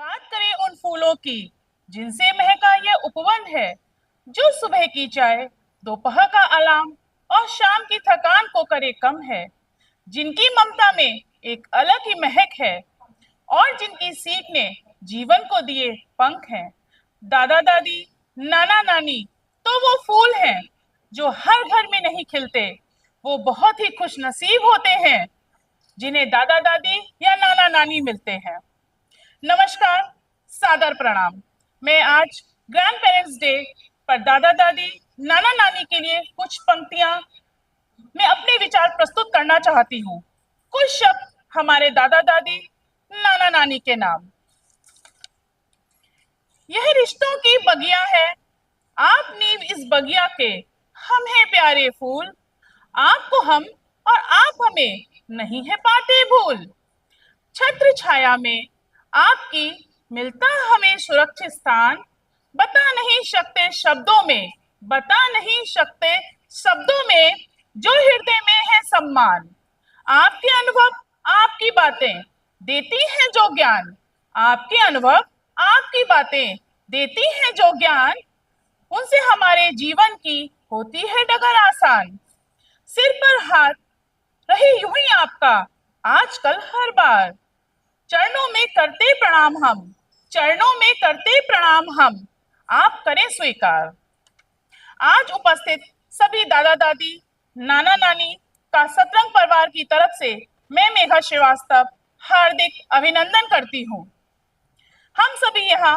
बात करें उन फूलों की जिनसे महका ये उपवन है, जो सुबह की चाय, दोपहर का अलार्म और शाम की थकान को करे कम है, जिनकी ममता में एक अलग ही महक है और जिनकी सीख ने जीवन को दिए पंख हैं। दादा दादी, नाना नानी तो वो फूल हैं जो हर घर में नहीं खिलते। वो बहुत ही खुश नसीब होते हैं जिन्हें दादा दादी या नाना नानी मिलते हैं। नमस्कार, सादर प्रणाम। मैं आज ग्रैंड पेरेंट्स डे पर दादा दादी, नाना नानी के लिए कुछ पंक्तियां मैं अपने विचार प्रस्तुत करना चाहती हूँ। कुछ शब्द हमारे दादा दादी, नाना नानी के नाम। यह रिश्तों की बगिया है, आप नींव इस बगिया के, हम हैं प्यारे फूल, आपको हम और आप हमें नहीं है पाते भूल। छत्र छाया में आपकी मिलता हमें सुरक्षित स्थान, बता नहीं सकते शब्दों में, बता नहीं सकते शब्दों में, जो हृदय में है सम्मान। आपके अनुभव, आपकी बातें देती हैं जो ज्ञान, आपके अनुभव, आपकी बातें देती हैं जो ज्ञान, उनसे हमारे जीवन की होती है डगर आसान। सिर पर हाथ रहे यूं ही आपका आजकल हर बार, चरणों में करते प्रणाम हम, चरणों में करते प्रणाम हम, आप करें स्वीकार। आज उपस्थित सभी दादा दादी, नाना नानी का सतरंग परिवार की तरफ से मैं मेघा श्रीवास्तव हार्दिक अभिनंदन करती हूँ। हम सभी यहाँ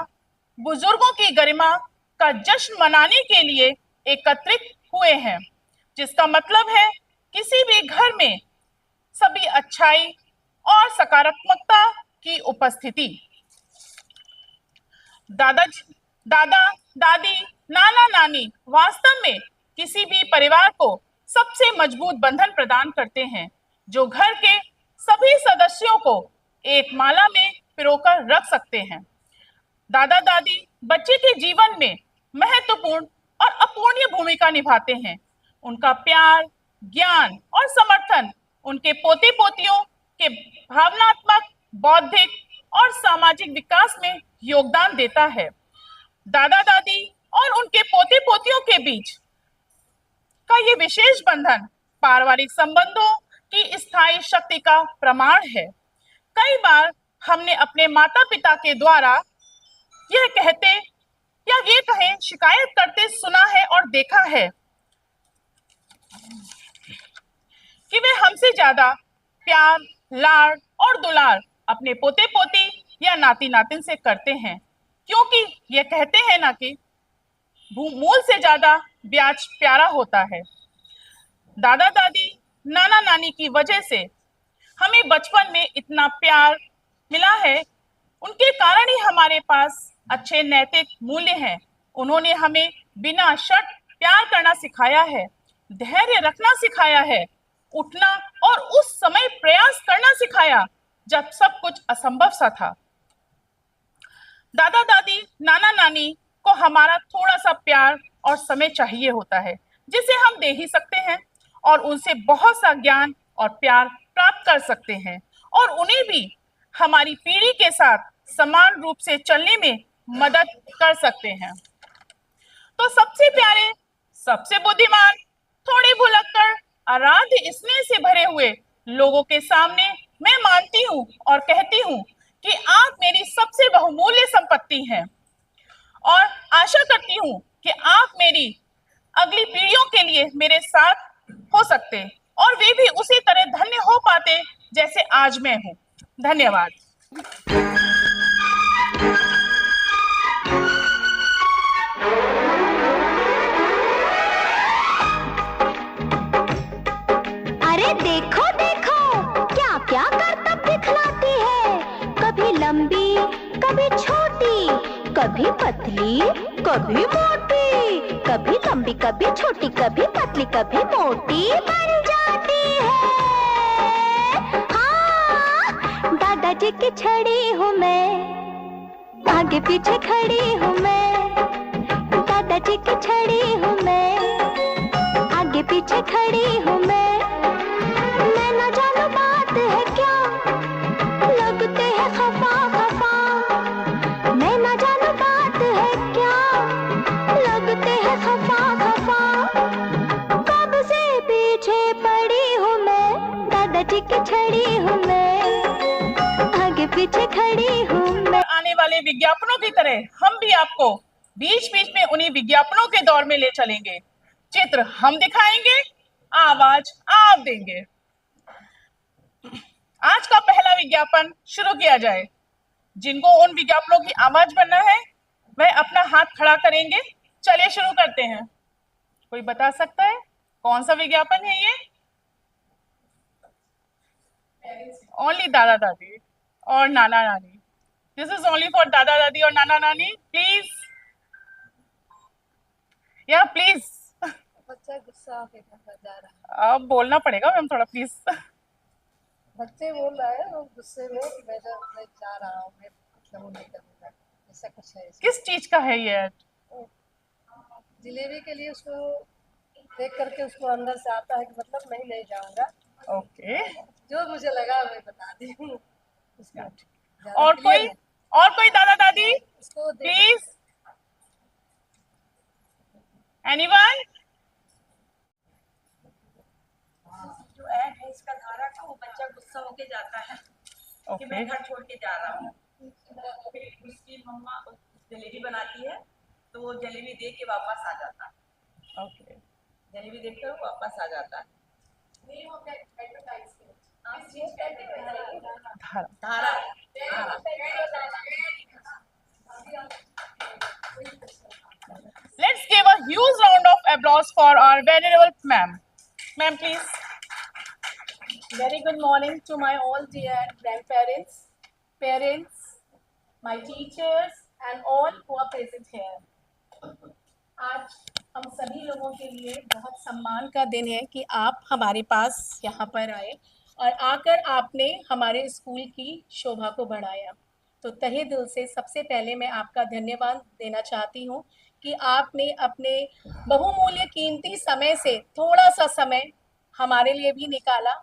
बुजुर्गों की गरिमा का जश्न मनाने के लिए एकत्रित हुए हैं, जिसका मतलब है किसी भी घर में सभी अच्छाई और सकारात्मकता की उपस्थिति। दादा दादी, नाना नानी वास्तव में किसी भी परिवार को सबसे मजबूत बंधन प्रदान करते हैं, जो घर के सभी सदस्यों को एक माला में पिरोकर रख सकते हैं। दादा दादी बच्चे के जीवन में महत्वपूर्ण और अपूर्णीय भूमिका निभाते हैं। उनका प्यार, ज्ञान और समर्थन उनके पोते पोतियों के भावनात्मक, बौद्धिक और सामाजिक विकास में योगदान देता है। दादा दादी और उनके पोते पोतियों के बीच का ये विशेष बंधन पारिवारिक संबंधों की स्थायी शक्ति का प्रमाण है। कई बार हमने अपने माता पिता के द्वारा यह कहते या ये कहें शिकायत करते सुना है और देखा है कि वे हमसे ज्यादा प्यार, लाड और दुलार अपने पोते पोती या नाती नातिन से करते हैं, क्योंकि ये कहते हैं ना कि मूल से ज्यादा ब्याज प्यारा होता है। दादा दादी, नाना नानी की वजह से हमें बचपन में इतना प्यार मिला है, उनके कारण ही हमारे पास अच्छे नैतिक मूल्य हैं। उन्होंने हमें बिना शर्त प्यार करना सिखाया है, धैर्य रखना सिखाया है, उठना और उस समय प्रयास करना सिखाया जब सब कुछ असंभव सा था। दादा दादी, नाना नानी को हमारा थोड़ा सा प्यार और समय चाहिए होता है, जिसे हम दे ही सकते हैं और उनसे बहुत सा ज्ञान और प्यार प्राप्त कर सकते हैं और उन्हें भी हमारी पीढ़ी के साथ समान रूप से चलने में मदद कर सकते हैं। तो सबसे प्यारे, सबसे बुद्धिमान, थोड़े भुलक्कड़, आराध्य स्नेह से भरे हुए लोगों के सामने मैं मानती हूँ और कहती हूँ कि आप मेरी सबसे बहुमूल्य संपत्ति हैं और आशा करती हूँ कि आप मेरी अगली पीढ़ियों के लिए मेरे साथ हो सकते और वे भी उसी तरह धन्य हो पाते जैसे आज मैं हूँ। धन्यवाद। अरे देखो देखो क्या क्या करतब दिखलाती है, कभी लंबी कभी छोटी, कभी पतली कभी मोटी, कभी लंबी कभी छोटी, कभी पतली कभी मोटी बन जाती है। हाँ, दादाजी की छड़ी हूँ मैं, आगे पीछे खड़ी हूँ मैं, दादाजी की छड़ी हूँ मैं, आगे पीछे खड़ी हूँ मैं न जानू बात है क्या, लगते हैं खफा खफा, बज के खड़ी हूँ मैं, आगे पीछे खड़ी हूँ मैं। आने वाले विज्ञापनों की तरह हम भी आपको बीच बीच में उन्हीं विज्ञापनों के दौर में ले चलेंगे। चित्र हम दिखाएंगे, आवाज आप देंगे। आज का पहला विज्ञापन शुरू किया जाए। जिनको उन विज्ञापनों की आवाज बनना है वह अपना हाथ खड़ा करेंगे। चलिए शुरू करते हैं। कोई बता सकता है कौन सा विज्ञापन है ये? ओनली दादा दादी और नाना नानी। दिस इज ओनली फॉर दादा दादी और नाना नानी। प्लीज, या प्लीज। बच्चा गुस्सा होके घर जा रहा है। अब बोलना पड़ेगा मैम थोड़ा प्लीज। बच्चे बोल रहा है वो गुस्से में कि मैं जा रहा हूँ, मैं मतलब नहीं करूँगा, ऐसा कुछ है। किस चीज का है ये? जलेबी के लिए उसको देख करके उसको अंदर से आता है कि मतलब मैं नहीं जाऊँगा। ओके, जो मुझे लगा मैं बता दी हूँ। और कोई दादा दादी उसको प्लीज? एनीवन? जो ऐड है इसका धारा का, वो बच्चा गुस्सा होके जाता है कि मैं घर छोड़ के जा रहा हूँ। उसकी मम्मा जलेबी बनाती है तो वो जलेबी दे के वापस आ जाता है। ओके, जलेबी देखकर वो वापस आ जाता है। धारा। धारा Let's give a huge round of applause for our venerable ma'am. Ma'am, please. Very good morning to my all dear grandparents, parents, my teachers and all who are present here. आज हम सभी लोगों के लिए बहुत सम्मान का दिन है कि आप हमारे पास यहाँ पर आए और आकर आपने हमारे स्कूल की शोभा को बढ़ाया। तो तहे दिल से सबसे पहले मैं आपका धन्यवाद देना चाहती हूँ कि आपने अपने बहुमूल्य कीमती समय से थोड़ा सा समय हमारे लिए भी निकाला।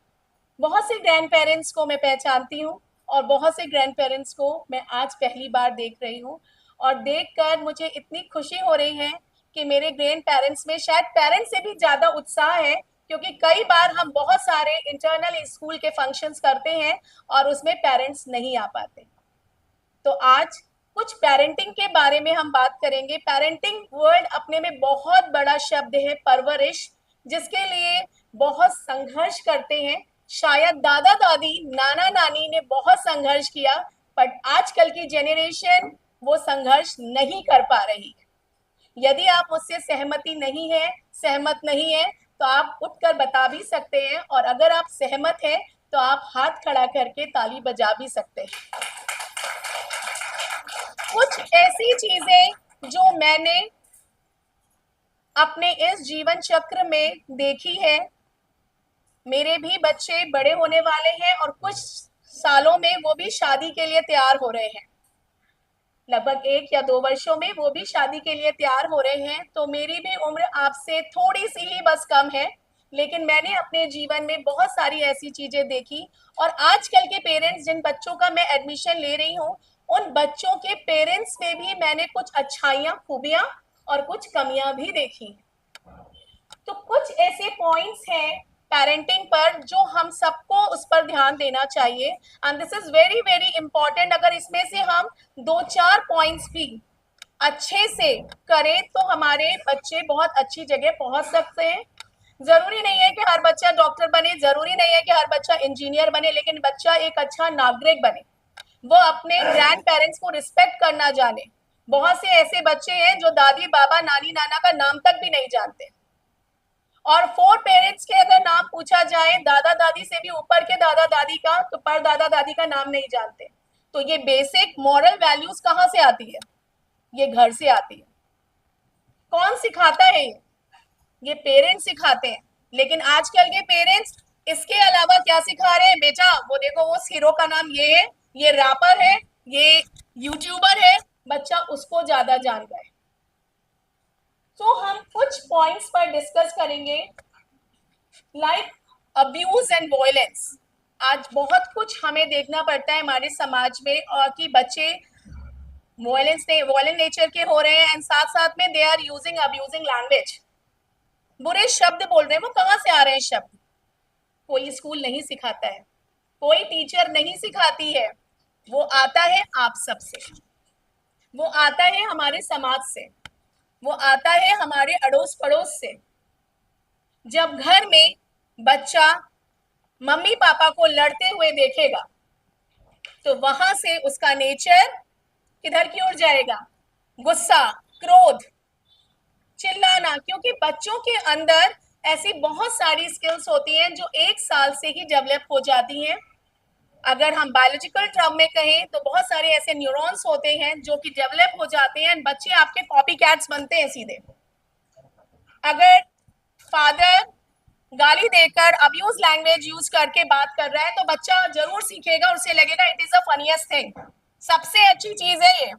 बहुत से ग्रैंड पेरेंट्स को मैं पहचानती हूँ और बहुत से ग्रैंड पेरेंट्स को मैं आज पहली बार देख रही हूँ और देखकर मुझे इतनी खुशी हो रही है कि मेरे ग्रैंड पेरेंट्स में शायद पेरेंट्स से भी ज़्यादा उत्साह है, क्योंकि कई बार हम बहुत सारे इंटरनल स्कूल के फंक्शंस करते हैं और उसमें पेरेंट्स नहीं आ पाते। तो आज कुछ पेरेंटिंग के बारे में हम बात करेंगे। पेरेंटिंग वर्ड अपने में बहुत बड़ा शब्द है, परवरिश, जिसके लिए बहुत संघर्ष करते हैं। शायद दादा दादी नाना नानी ने बहुत संघर्ष किया, पर आजकल की जेनरेशन वो संघर्ष नहीं कर पा रही। यदि आप मुझसे सहमत नहीं है तो आप उठकर बता भी सकते हैं, और अगर आप सहमत हैं तो आप हाथ खड़ा करके ताली बजा भी सकते हैं। कुछ ऐसी चीजें जो मैंने अपने इस जीवन चक्र में देखी है, मेरे भी बच्चे बड़े होने वाले हैं और कुछ सालों में वो भी शादी के लिए तैयार हो रहे हैं। लगभग 1 या 2 वर्षों में वो भी शादी के लिए तैयार हो रहे हैं। तो मेरी भी उम्र आपसे थोड़ी सी ही बस कम है, लेकिन मैंने अपने जीवन में बहुत सारी ऐसी चीजें देखी। और आजकल के पेरेंट्स जिन बच्चों का मैं एडमिशन ले रही हूँ, उन बच्चों के पेरेंट्स में भी मैंने कुछ अच्छाइयाँ, खूबियाँ और कुछ कमियां भी देखी। तो कुछ ऐसे पॉइंट्स हैं पेरेंटिंग पर जो हम सबको उस पर ध्यान देना चाहिए, and this is very very important. अगर इसमें से हम 2-4 पॉइंट्स भी अच्छे से करें तो हमारे बच्चे बहुत अच्छी जगह पहुंच सकते हैं। जरूरी नहीं है कि हर बच्चा डॉक्टर बने, जरूरी नहीं है कि हर बच्चा इंजीनियर बने, लेकिन बच्चा एक अच्छा नागरिक बने, वो अपने ग्रैंड पेरेंट्स को रिस्पेक्ट करना जाने। बहुत से ऐसे बच्चे हैं जो दादी बाबा नानी नाना का नाम तक भी नहीं जानते, और 4 पेरेंट्स के अगर नाम पूछा जाए, दादा दादी से भी ऊपर के दादा दादी का, तो पर दादा दादी का नाम नहीं जानते। तो ये बेसिक मॉरल वैल्यूज कहाँ से आती है? ये घर से आती है। कौन सिखाता है? ये पेरेंट्स सिखाते हैं। लेकिन आजकल के पेरेंट्स इसके अलावा क्या सिखा रहे हैं? बेटा वो देखो, वो हीरो का नाम ये है, ये रैपर है, ये यूट्यूबर है, बच्चा उसको ज्यादा जान गए। तो हम कुछ पॉइंट्स पर डिस्कस करेंगे, लाइक अब्यूज एंड वायलेंस। आज बहुत कुछ हमें देखना पड़ता है हमारे समाज में, और कि बच्चे वायलेंट नेचर के हो रहे हैं, एंड साथ साथ में they are using abusing language. बुरे शब्द बोल रहे हैं। वो कहाँ से आ रहे हैं शब्द? कोई स्कूल नहीं सिखाता है, कोई टीचर नहीं सिखाती है, वो आता है आप सबसे, वो आता है हमारे समाज से, वो आता है हमारे अड़ोस पड़ोस से। जब घर में बच्चा मम्मी पापा को लड़ते हुए देखेगा तो वहां से उसका नेचर किधर की ओर जाएगा? गुस्सा, क्रोध, चिल्लाना, क्योंकि बच्चों के अंदर ऐसी बहुत सारी स्किल्स होती हैं जो 1 साल से ही डेवलप हो जाती हैं। अगर हम बायोलॉजिकल टर्म में कहें तो बहुत सारे ऐसे न्यूरॉन्स होते हैं जो कि डेवलप हो जाते हैं। बच्चे आपके कॉपी कैट्स बनते हैं सीधे। अगर फादर गाली देकर अब्यूज लैंग्वेज यूज करके बात कर रहा है तो बच्चा जरूर सीखेगा, उसे लगेगा it is a funniest thing, सबसे अच्छी चीज है ये।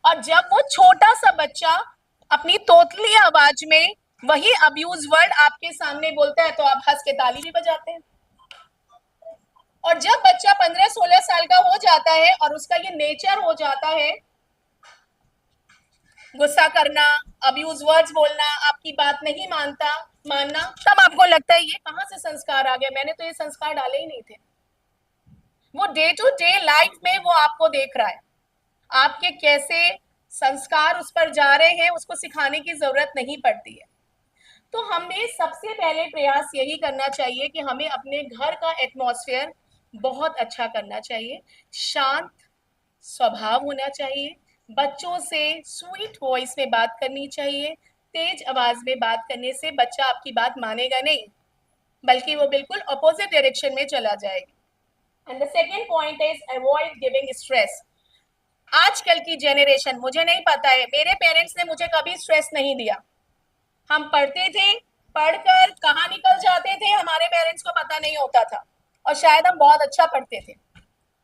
और जब वो छोटा सा बच्चा अपनी तोतली आवाज में वही अब्यूज वर्ड आपके सामने बोलता है तो आप हंस के ताली भी बजाते हैं। और जब बच्चा 15-16 साल का हो जाता है और उसका ये नेचर हो जाता है गुस्सा करना, अब्यूज वर्ड्स बोलना, आपकी बात नहीं मानना, तब आपको लगता है ये कहां से संस्कार आ गए, मैंने तो ये संस्कार डाले ही नहीं थे। वो डे टू डे लाइफ में वो आपको देख रहा है, आपके कैसे संस्कार उस पर जा रहे हैं उसको सिखाने की जरूरत नहीं पड़ती है। तो हमें सबसे पहले प्रयास यही करना चाहिए कि हमें अपने घर का एटमॉस्फेयर बहुत अच्छा करना चाहिए, शांत स्वभाव होना चाहिए, बच्चों से स्वीट वॉइस में बात करनी चाहिए। तेज आवाज में बात करने से बच्चा आपकी बात मानेगा नहीं, बल्कि वो बिल्कुल अपोजिट डायरेक्शन में चला जाएगा। And the second point is avoid giving stress. आजकल की जनरेशन, मुझे नहीं पता है, मेरे पेरेंट्स ने मुझे कभी स्ट्रेस नहीं दिया। हम पढ़ते थे, पढ़कर कहाँ निकल जाते थे हमारे पेरेंट्स को पता नहीं होता था, और शायद हम बहुत अच्छा पढ़ते थे।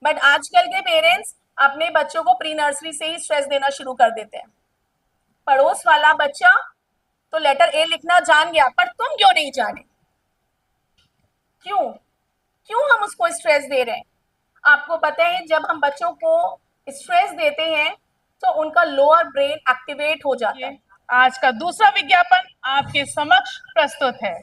बट आजकल के पेरेंट्स अपने बच्चों को प्री नर्सरी से ही स्ट्रेस देना शुरू कर देते हैं। पड़ोस वाला बच्चा तो लेटर ए लिखना जान गया, पर तुम क्यों नहीं जाने? क्यों हम उसको स्ट्रेस दे रहे हैं? आपको पता है जब हम बच्चों को स्ट्रेस देते हैं तो उनका लोअर ब्रेन एक्टिवेट हो जाता है। आज का दूसरा विज्ञापन आपके समक्ष प्रस्तुत है।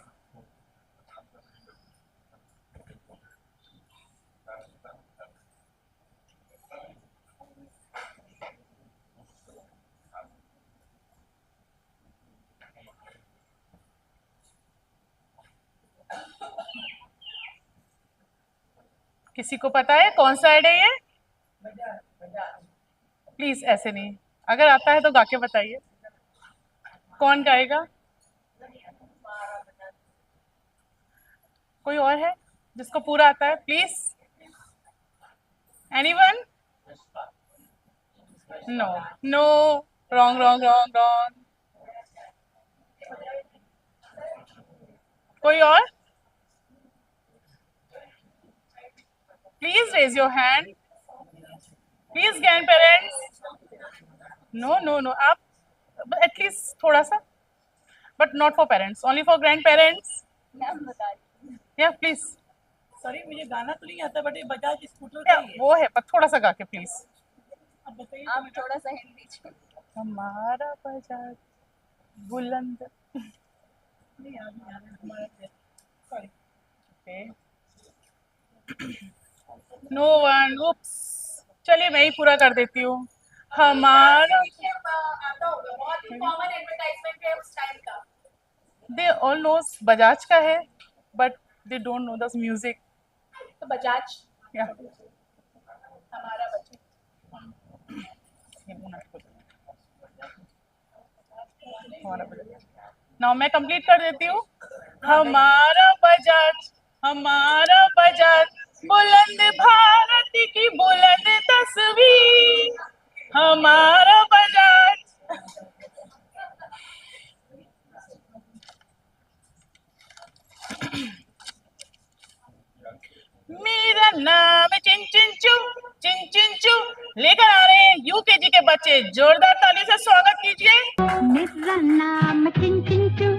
किसी को पता है कौन सा ऐड है ये? प्लीज ऐसे नहीं, अगर आता है तो गा के बताइए। कौन गाएगा? कोई और है जिसको पूरा आता है? Please, anyone? No no, wrong wrong wrong wrong. कोई और? Please raise your hand, please grandparents. No no no, आप एटलीस्ट थोड़ा सा, but not for parents, only for grandparents. या प्लीज। सॉरी, मुझे गाना तो नहीं आता, बट ये बजाज स्कूटर का ही है। वो है, पर थोड़ा सा गा के प्लीज। अब बताइए, आप थोड़ा सा हिंट दीजिए। हमारा बजाज बुलंद। नहीं याद नहीं आ रहा हमारा। सॉरी। नो वन, उप्स। चलिए मैं ही पूरा कर देती हूँ। हमारा, आता होगा, बहुत ही कॉमन एडवर्टाइजमेंट है उस टाइम का। दे ऑल नोस बजाज का है, but they don't know the music. तो बजाज या हमारा बच्चा। नाउ मैं कंप्लीट कर देती हूँ। हमारा बजाज, हमारा बजाज, बुलंद भारत की बुलंद तस्वीर, हमारा बजाज। मेरा नाम है चिन चिन चू, चिन चिन चू। लेकर आ रहे हैं यूकेजी के बच्चे, जोरदार ताली से स्वागत कीजिए। मेरा नाम चिंचिंचू,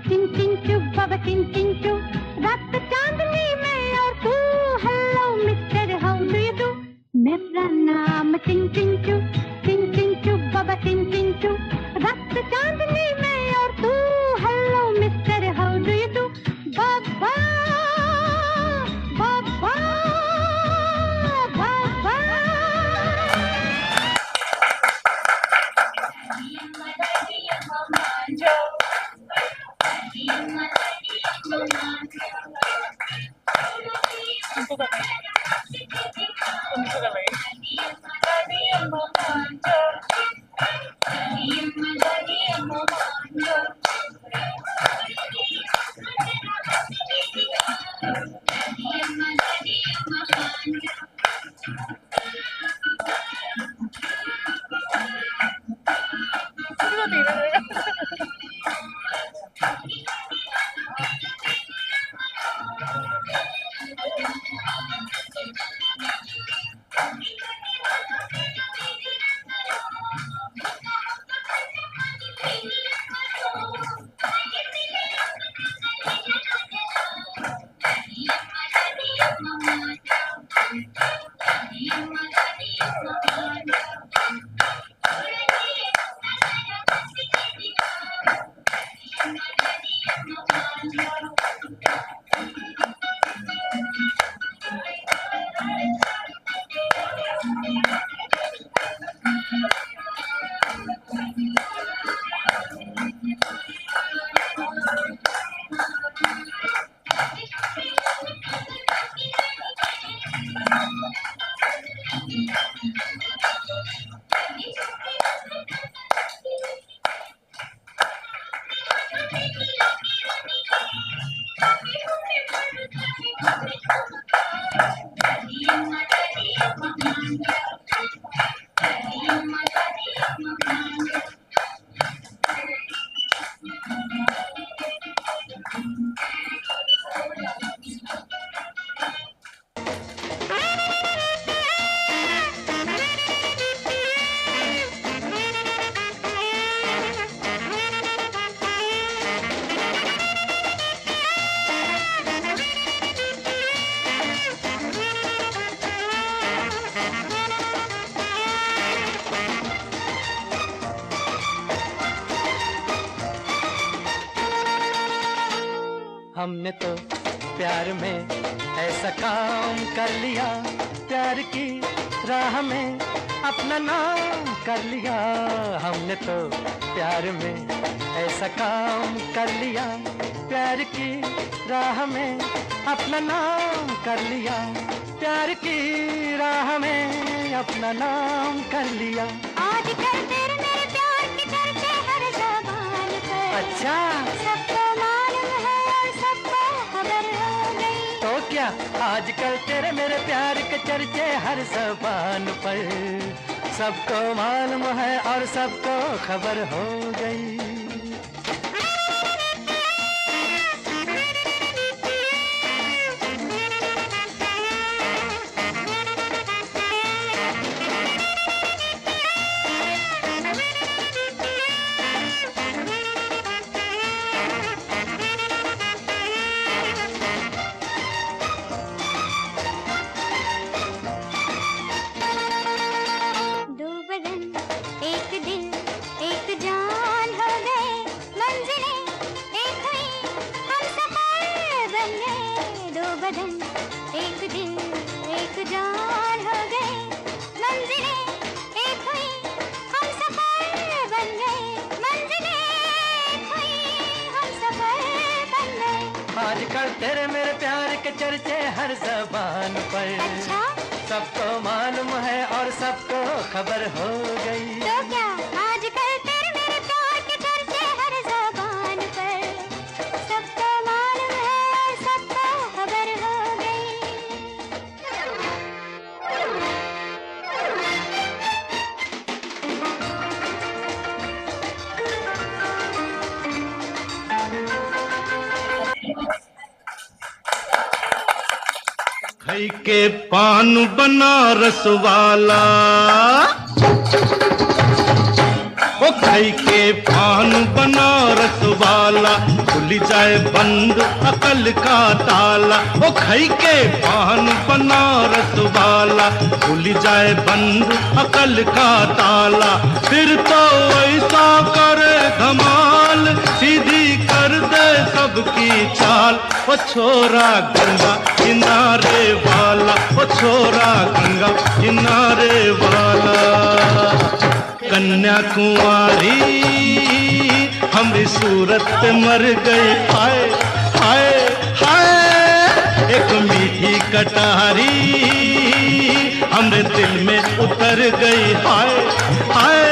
चिंचिंचू बाबा चिंचिंचू, रात चांदनी में और तू, hello mister how do you do. मेरा नाम चिंचिंचू, चिंचिंचू बाबा चिंचिंचू, रात चांदनी में और तू, hello mister how do you do. बाबा हमने तो प्यार में ऐसा काम कर लिया, प्यार की राह में अपना नाम कर लिया। हमने तो प्यार में ऐसा काम कर लिया, प्यार की राह में अपना नाम कर लिया, प्यार की राह में अपना नाम कर लिया। आजकल तेरे मेरे प्यार के चर्चे हर ज़बान पर। अच्छा, सबको मालूम है और सबको खबर हो गई। तो क्या आजकल तेरे मेरे प्यार के चर्चे हर ज़बान पर, सबको मालूम है और सबको खबर हो गई। दो बदन एक दिल एक जान हो गए, मंजिलें एक हुई हम सफर बन गए। दो बदन एक दिल एक जान हो गए, मंजिलें एक हुई हम सफर बन गए, मंजिलें एक हुई हम सफर बन गए। आजकल तेरे मेरे प्यार के चर्चे हर ज़बान पर, अच्छा, सबको मालूम है और सबको खबर हो गई। तो क्या आजकल तेरे मेरे प्यार के चर्चे हर ज़बान पर, सबको मालूम है और सबको खबर हो खई के पान बनारस वाला, ओ खई के पान बनारस वाला, खुल जाए बंद अकल का ताला। ओ खई के पान बनारस वाला, खुल जाए बंद अकल का ताला। फिर तो ऐसा करे धमाल, सीधी कर दे सबकी चाल। ओ छोरा गंगा किनारे वाला, ओ छोरा गंगा किनारे वाला। कन्याकुमारी हमारी सूरत पे मर गई, हाय हाय हाय। एक मीठी कटारी हमरे दिल में उतर गई, हाय हाय।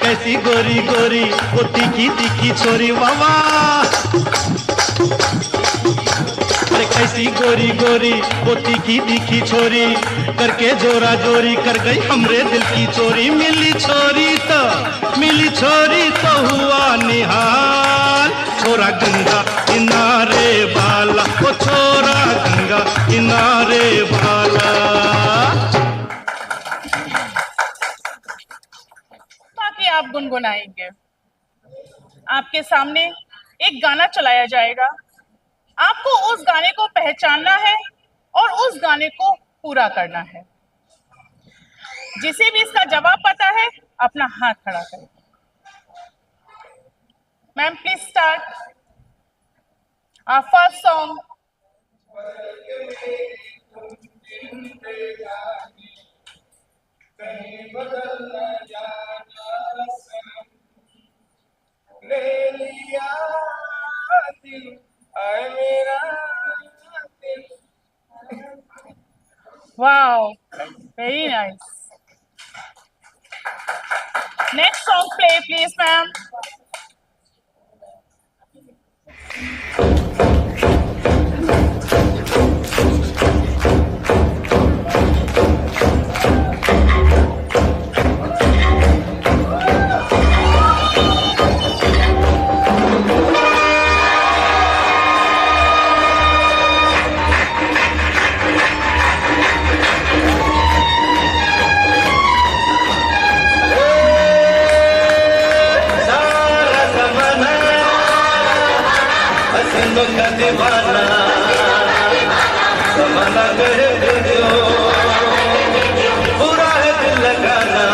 कैसी गोरी गोरी वो तीखी तीखी छोरी, वावा। अरे कैसी गोरी गोरी वो तीखी तीखी छोरी, करके जोरा जोरी कर गई हमरे दिल की चोरी। मिली छोरी तो हुआ निहाल, छोरा गंगा किनारे वाला, वो छोरा गंगा किनारे वाला। बाकी आप गुनगुनाएंगे। आपके सामने एक गाना चलाया जाएगा, आपको उस गाने को पहचानना है और उस गाने को पूरा करना है। जिसे भी इसका जवाब पता है अपना हाथ खड़ा करें। Ma'am please start our first song. ले लिया दिल आए मेरा दिल। Wow, very nice. Next song play please ma'am. कहे फिर क्यों, बुरा है दिल लगाना,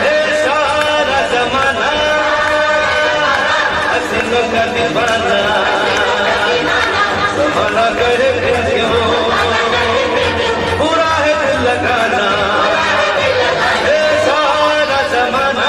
ये सारा जमाना हसीनों का दीवाना, जमाना कहे फिर क्यों, बुरा है दिल लगाना, ये सारा जमाना।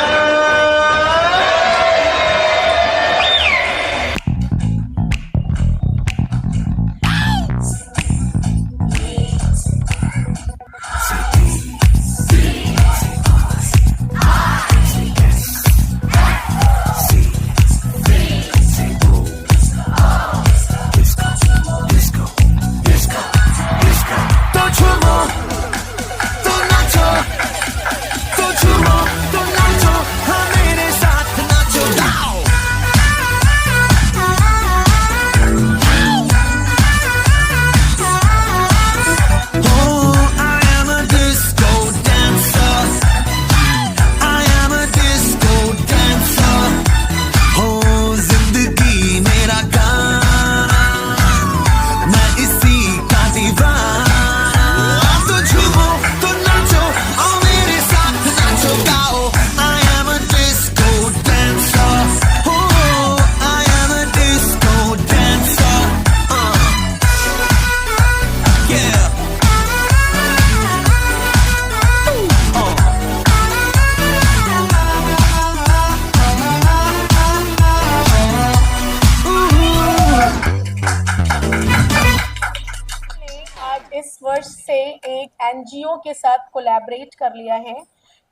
इस वर्ष से एक एनजीओ के साथ कोलैबोरेट कर लिया है,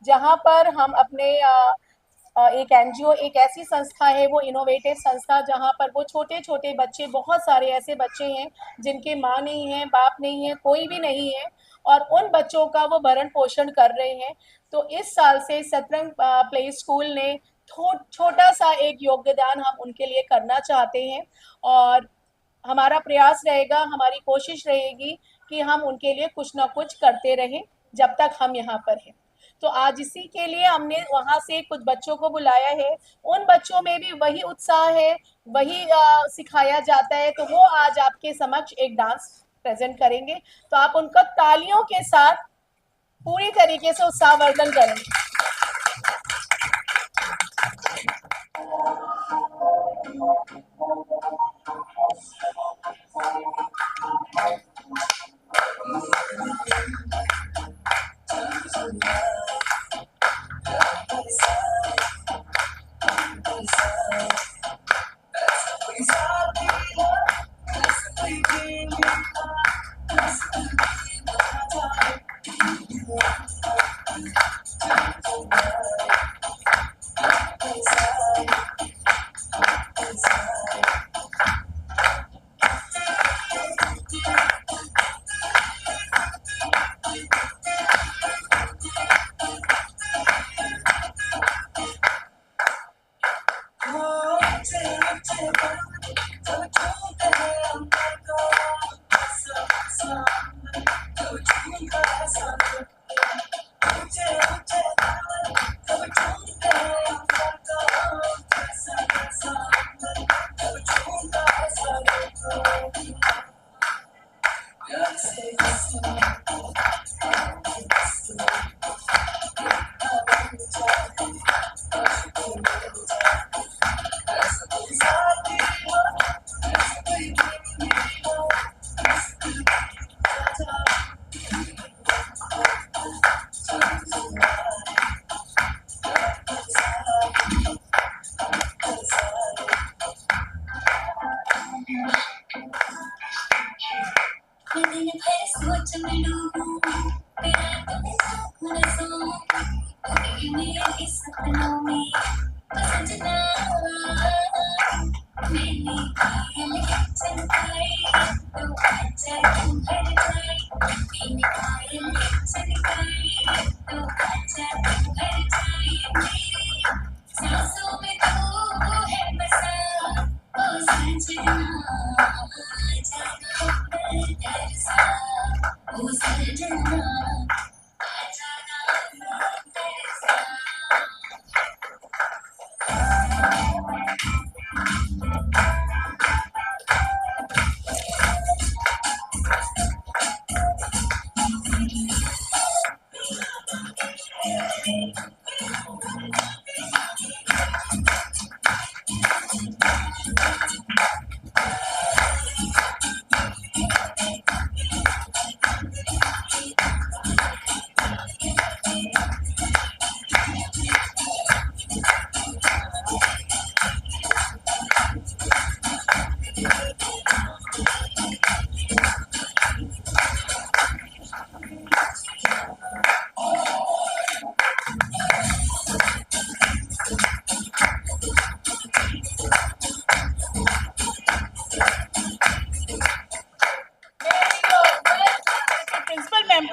जहां पर हम अपने एक एनजीओ एक ऐसी संस्था है, वो इनोवेटिव संस्था, जहां पर वो छोटे छोटे बच्चे, बहुत सारे ऐसे बच्चे हैं जिनके माँ नहीं है, बाप नहीं है, कोई भी नहीं है, और उन बच्चों का वो भरण पोषण कर रहे हैं। तो इस साल से सतरंग प्ले स्कूल ने छोटा सा एक योगदान हम उनके लिए करना चाहते हैं, और हमारा प्रयास रहेगा, हमारी कोशिश रहेगी कि हम उनके लिए कुछ ना कुछ करते रहें जब तक हम यहाँ पर हैं। तो आज इसी के लिए हमने वहाँ से कुछ बच्चों को बुलाया है। उन बच्चों में भी वही उत्साह है, वही सिखाया जाता है। तो वो आज आपके समक्ष एक डांस प्रेजेंट करेंगे, तो आप उनका तालियों के साथ पूरी तरीके से उत्साहवर्धन करेंगे।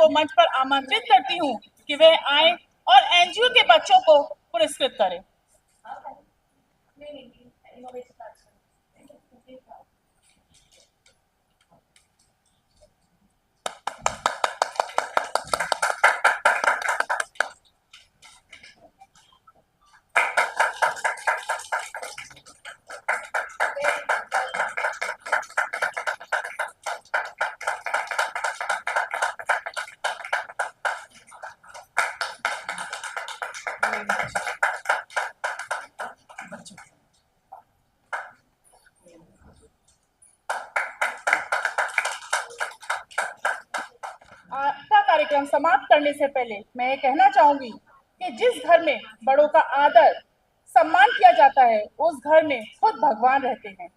को मंच पर आमंत्रित करती हूँ कि वे आए और एनजीओ के बच्चों को पुरस्कृत करें। आपका कार्यक्रम समाप्त करने से पहले मैं ये कहना चाहूंगी कि जिस घर में बड़ों का आदर सम्मान किया जाता है उस घर में खुद भगवान रहते हैं।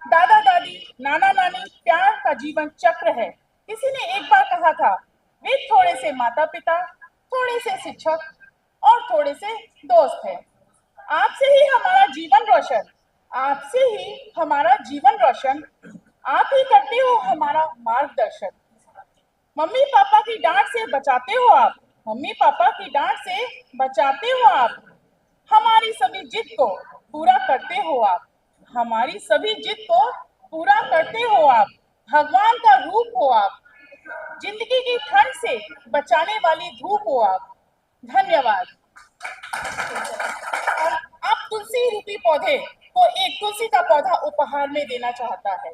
दादा दादी नाना नानी प्यार का जीवन चक्र है। किसी ने एक बार कहा था, वे थोड़े से माता पिता, थोड़े से शिक्षक और थोड़े से दोस्त हैं। आपसे ही हमारा जीवन रोशन, आपसे ही हमारा जीवन रोशन, आप ही करते हो हमारा मार्गदर्शन। मम्मी पापा की डांट से बचाते हो आप, मम्मी पापा की डांट से बचाते हो आप, हमारी सभी जिद को पूरा करते हो आप, हमारी सभी जिद को पूरा करते हो आप, भगवान का रूप हो आप, जिंदगी की ठंड से बचाने वाली धूप हो आप। धन्यवाद। अब तुलसी रूपी पौधे को एक तुलसी का पौधा उपहार में देना चाहता है।